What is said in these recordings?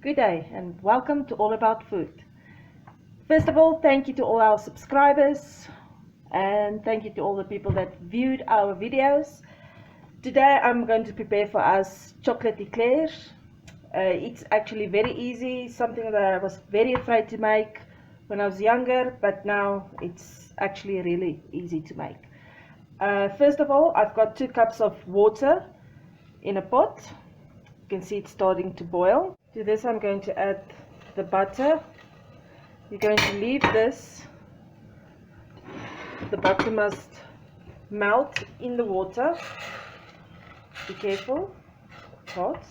Good day and welcome to All About Food. First of all, thank you to all our subscribers and thank you to all the people that viewed our videos. Today I'm going to prepare for us chocolate eclairs. It's actually very easy, something that I was very afraid to make when I was younger, but now it's actually really easy to make. First of all, I've got 2 cups of water in a pot. You can see it's starting to boil. To this I'm going to add the butter. You're going to leave this. The butter must melt in the water. Be careful, it's hot.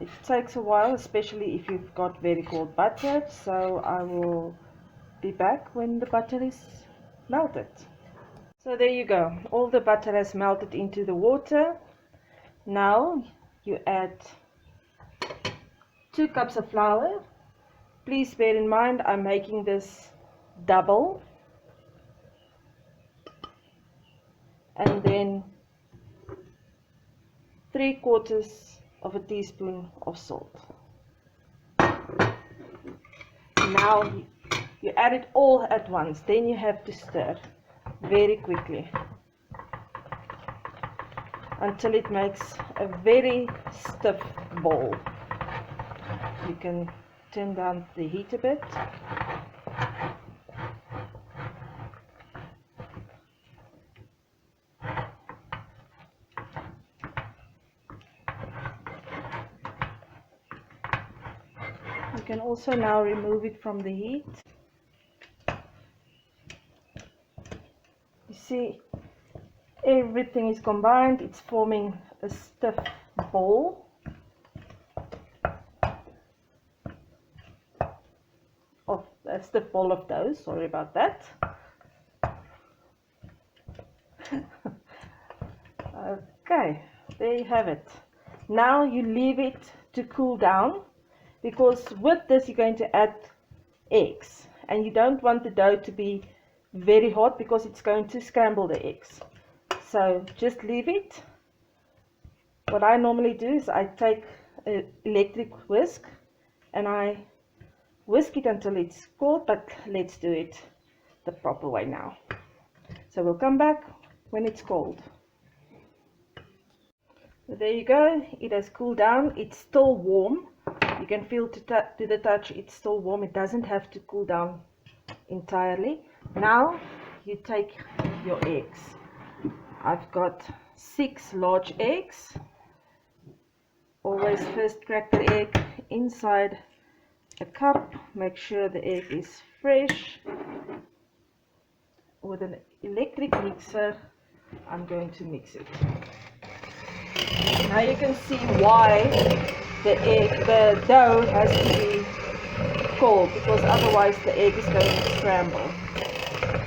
It takes a while, especially if you've got very cold butter, so I will be back when the butter is melted. So there you go, all the butter has melted into the water. Now you add 2 cups of flour. Please bear in mind I'm making this double. And then 3/4 of a teaspoon of salt. Now you add it all at once, then you have to stir very quickly until it makes a very stiff ball. You can turn down the heat a bit. You can also now remove it from the heat. You see, everything is combined, it's forming a stiff ball. A stiff ball of dough, sorry about that. Okay, there you have it. Now you leave it to cool down, because with this you're going to add eggs, and you don't want the dough to be very hot because it's going to scramble the eggs. So just leave it. What I normally do is I take an electric whisk and I whisk it until it's cold, but let's do it the proper way now. So we'll come back when it's cold. So there you go, it has cooled down, it's still warm. You can feel to the touch it's still warm, it doesn't have to cool down entirely. Now you take your eggs. I've got 6 large eggs. Always first crack the egg inside a cup. Make sure the egg is fresh. With an electric mixer, I'm going to mix it. Now you can see why the dough has to be cold, because otherwise the egg is going to scramble.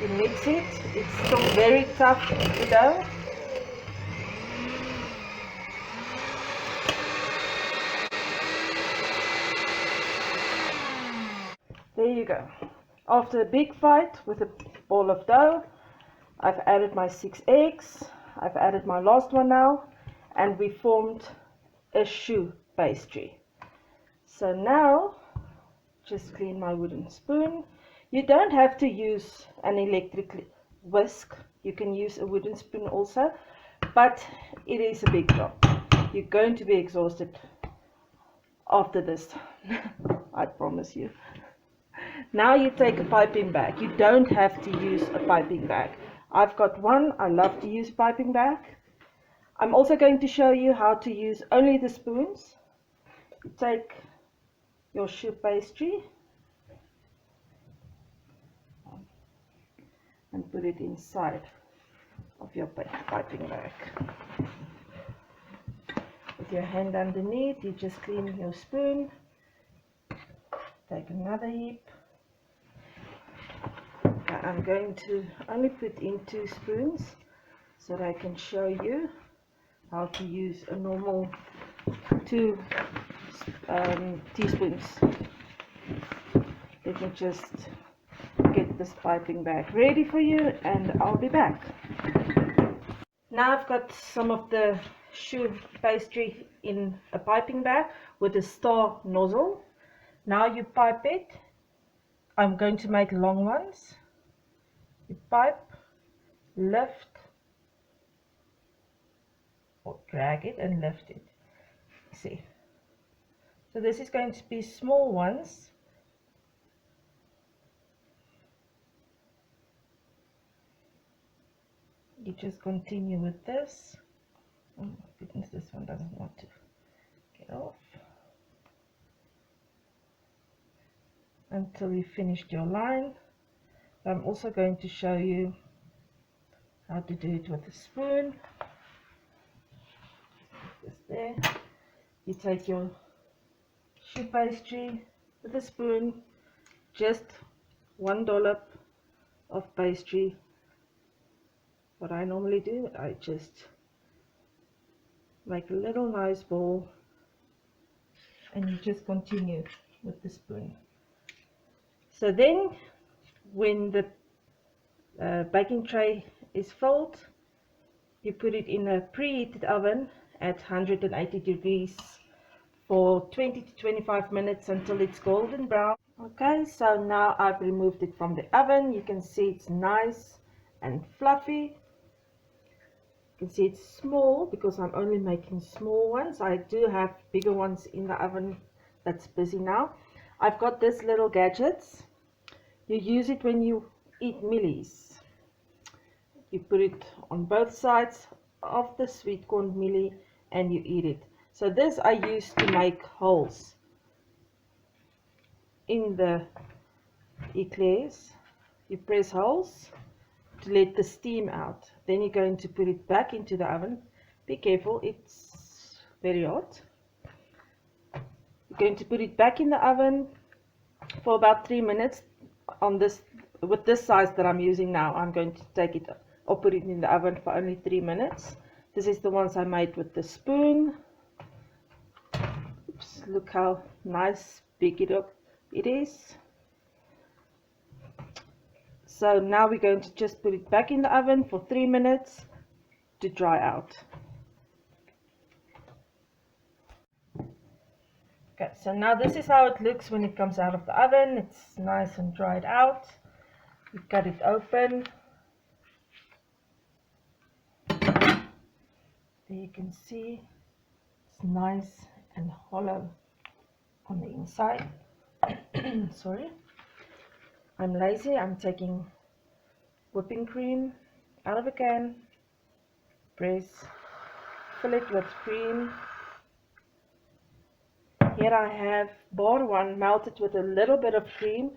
You mix it, it's still very tough, the dough. There you go. After a big fight with a ball of dough, I've added my 6 eggs, I've added my last one now, and we formed a choux pastry. So now, just clean my wooden spoon. You don't have to use an electric whisk, you can use a wooden spoon also, but it is a big job. You're going to be exhausted after this, I promise you. Now you take a piping bag. You don't have to use a piping bag. I've got one, I love to use piping bag. I'm also going to show you how to use only the spoons. You take your choux pastry and put it inside of your piping bag. With your hand underneath, you just clean your spoon. Take another heap. I'm going to only put in 2 spoons so that I can show you how to use a normal 2 teaspoons. Let me just get this piping bag ready for you and I'll be back. Now I've got some of the choux pastry in a piping bag with a star nozzle. Now you pipe it. I'm going to make long ones. You pipe, lift, or drag it and lift it. See. So this is going to be small ones. You just continue with this. Oh my goodness, this one doesn't want to get off. Until you finished your line. I'm also going to show you how to do it with a spoon. This there. You take your choux pastry with a spoon, just one dollop of pastry. What I normally do, I just make a little nice ball and you just continue with the spoon. So then when the baking tray is filled, you put it in a preheated oven at 180 degrees for 20 to 25 minutes until it's golden brown. Okay, so now I've removed it from the oven. You can see it's nice and fluffy. You can see it's small because I'm only making small ones. I do have bigger ones in the oven that's busy now. I've got this little gadgets. You use it when you eat mealies. You put it on both sides of the sweet corn mealie and you eat it. So this I use to make holes in the eclairs. You press holes to let the steam out. Then you're going to put it back into the oven. Be careful, it's very hot. You're going to put it back in the oven for about 3 minutes. On this, with this size that I'm using now, I'm going to take it or put it in the oven for only 3 minutes. This is the ones I made with the spoon. Oops, look how nice big it is. So now we're going to just put it back in the oven for 3 minutes to dry out. Okay, so now this is how it looks when it comes out of the oven. It's nice and dried out. You cut it open. There you can see it's nice and hollow on the inside. Sorry, I'm lazy. I'm taking whipping cream out of a can, press, fill it with cream. Here I have bar one melted with a little bit of cream.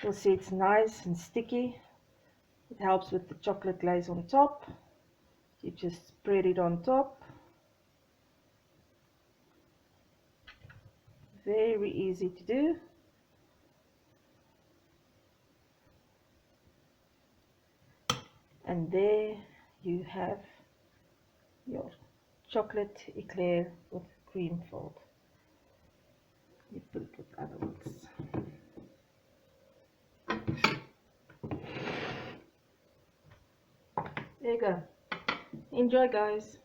You'll see it's nice and sticky. It helps with the chocolate glaze on top. You just spread it on top. Very easy to do. And there you have your chocolate eclair with cream filled. You put it with other ones. There you go. Enjoy, guys.